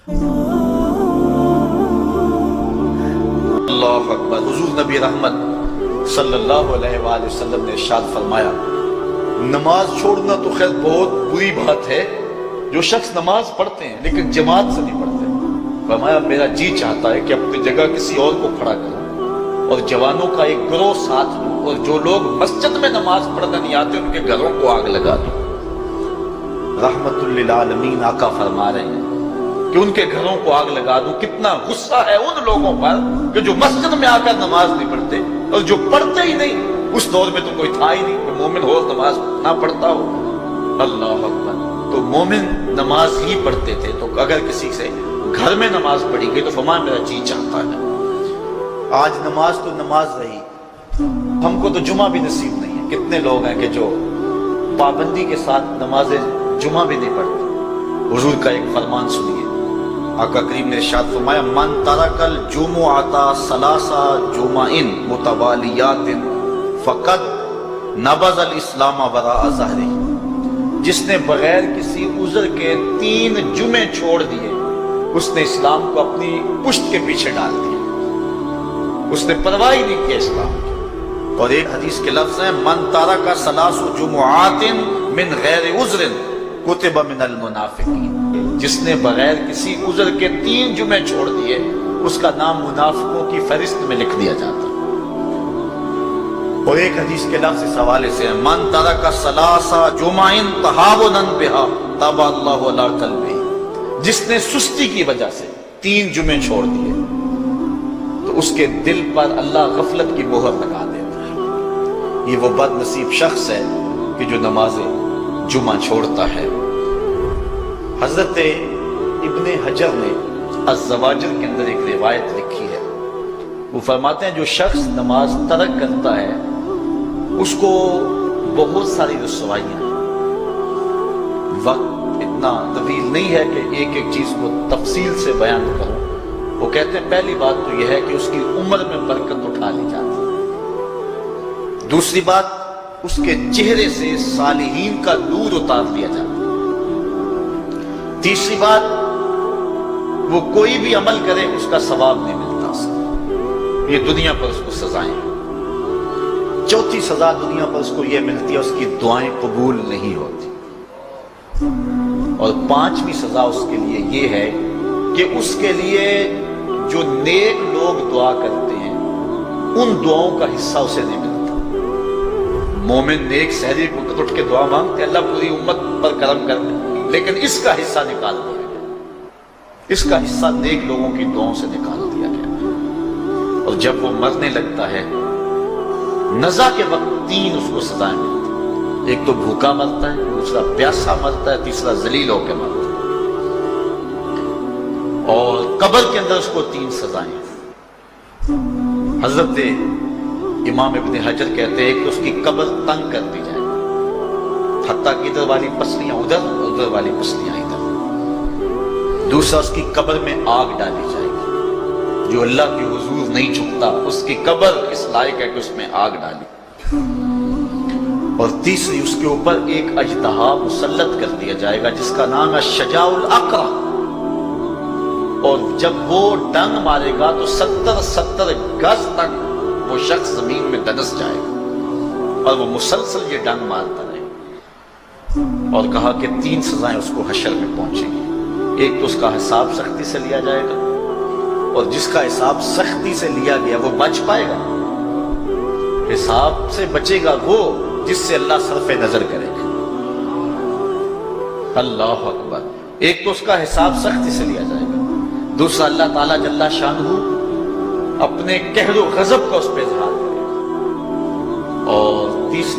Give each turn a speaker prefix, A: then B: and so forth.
A: اللہ اکبر۔ حضور نبی رحمت صلی اللہ علیہ وآلہ وسلم نے ارشاد فرمایا، نماز چھوڑنا تو خیر بہت بری بات ہے، جو شخص نماز پڑھتے ہیں لیکن جماعت سے نہیں پڑھتے۔ فرمایا میرا جی چاہتا ہے کہ اپنی جگہ کسی اور کو کھڑا کروں اور جوانوں کا ایک گروہ ساتھ لوں، اور جو لوگ مسجد میں نماز پڑھنا نہیں آتے ان کے گھروں کو آگ لگا دوں۔ رحمت للعالمین آقا فرما رہے ہیں کہ ان کے گھروں کو آگ لگا دوں۔ کتنا غصہ ہے ان لوگوں پر کہ جو مسجد میں آ کر نماز نہیں پڑھتے، اور جو پڑھتے ہی نہیں، اس دور میں تو کوئی تھا ہی نہیں کہ مومن ہو نماز نہ پڑھتا ہو۔ اللہ اکبر۔ تو مومن نماز ہی پڑھتے تھے، تو اگر کسی سے گھر میں نماز پڑھی گئی تو فرمایا میرا جی چاہتا ہے۔ آج نماز تو نماز رہی، ہم کو تو جمعہ بھی نصیب نہیں ہے۔ کتنے لوگ ہیں کہ جو پابندی کے ساتھ نماز جمعہ بھی نہیں پڑھتے۔ حضور کا ایک فرمان سنیے، آقا کریم نے ارشاد فرمایا، من ترک الجمعۃ ثلاث جمع متوالیات فقد نبذ الاسلام وراء ظہرہ۔ جس نے بغیر کسی عذر کے 3 جمعے چھوڑ دیے، اس نے اسلام کو اپنی پشت کے پیچھے ڈال دیا، اس نے پرواہ ہی نہیں کیا اسلام کی۔ اور ایک حدیث کے لفظ ہیں، من ترک ثلاث جمعات من غیر عذر کتب من المنافقین۔ جس نے بغیر کسی عذر کے 3 جمعے چھوڑ دیے، اس کا نام منافقوں کی فہرست میں لکھ دیا جاتا۔ اور ایک حدیث کے لفظ اس حوالے سے ہے، من ترک ثلاث جمع تہاونا بها طبع اللہ علی قلبہ۔ جس نے سستی کی وجہ سے 3 جمعے چھوڑ دیے تو اس کے دل پر اللہ غفلت کی مہر لگا دیتا ہے۔ یہ وہ بد نصیب شخص ہے کہ جو نماز جمعہ چھوڑتا ہے۔ حضرت ابن حجر نے الزواجر کے اندر ایک روایت لکھی ہے، وہ فرماتے ہیں جو شخص نماز ترک کرتا ہے اس کو بہت ساری رسوائیاں ہیں۔ وقت اتنا طویل نہیں ہے کہ ایک ایک چیز کو تفصیل سے بیان کروں۔ وہ کہتے ہیں پہلی بات تو یہ ہے کہ اس کی عمر میں برکت اٹھا لی جاتی ہے۔ دوسری بات، اس کے چہرے سے صالحین کا نور اتار لیا جاتا ہے۔ تیسری بات، وہ کوئی بھی عمل کرے اس کا ثواب نہیں ملتا اس کو، یہ دنیا پر اس کو سزائیں ہیں۔ چوتھی سزا دنیا پر اس کو یہ ملتی ہے، اس کی دعائیں قبول نہیں ہوتی۔ اور 5ویں سزا اس کے لیے یہ ہے کہ اس کے لیے جو نیک لوگ دعا کرتے ہیں ان دعاؤں کا حصہ اسے نہیں ملتا۔ مومن نیک سحری کو اٹھ کے دعا مانگتے اللہ پوری امت پر کرم کر دے، لیکن اس کا حصہ نکال دیا گیا، اس کا حصہ نیک لوگوں کی دعاؤں سے نکال دیا گیا۔ اور جب وہ مرنے لگتا ہے، نزا کے وقت 3 اس کو سزائیں ملتی ہیں۔ ایک تو بھوکا مرتا ہے، دوسرا پیاسا مرتا ہے، تیسرا ذلیل ہو کے مرتا ہے۔ اور قبر کے اندر اس کو 3 سزائیں ہیں۔ حضرت امام ابن حجر کہتے ہیں ایک تو اس کی قبر تنگ کر دی جائے، حتیٰ کہ ادھر والی پسلیاں ادھر، ادھر والی پسلیاں ادھر۔ دوسرا، اس کی قبر میں آگ ڈالی جائے گی۔ جو اللہ کے حضور نہیں جھکتا اس کی قبر اس لائق ہے کہ اس میں آگ ڈالی۔ اور تیسری، اس کے اوپر ایک اژدہا مسلط کر دیا جائے گا جس کا نام ہے شجاع الاقرع، اور جب وہ ڈنگ مارے گا تو 70 گز تک وہ شخص زمین میں دنس جائے گا، اور وہ مسلسل یہ ڈنگ مارتا رہے گا۔ اور کہا کہ 3 سزائیں اس کو حشر میں پہنچیں گی۔ ایک تو اس کا حساب سختی سے لیا جائے گا، اور جس کا حساب سختی سے لیا گیا وہ بچ پائے گا۔ حساب سے بچے گا وہ جس سے اللہ صرف نظر کرے گا۔ اللہ اکبر۔ ایک تو اس کا حساب سختی سے لیا جائے گا، دوسرا اللہ تعالیٰ جل شانہ اپنے قہر و غضب کا اس پہ اظہار کرے گا، اور تیسری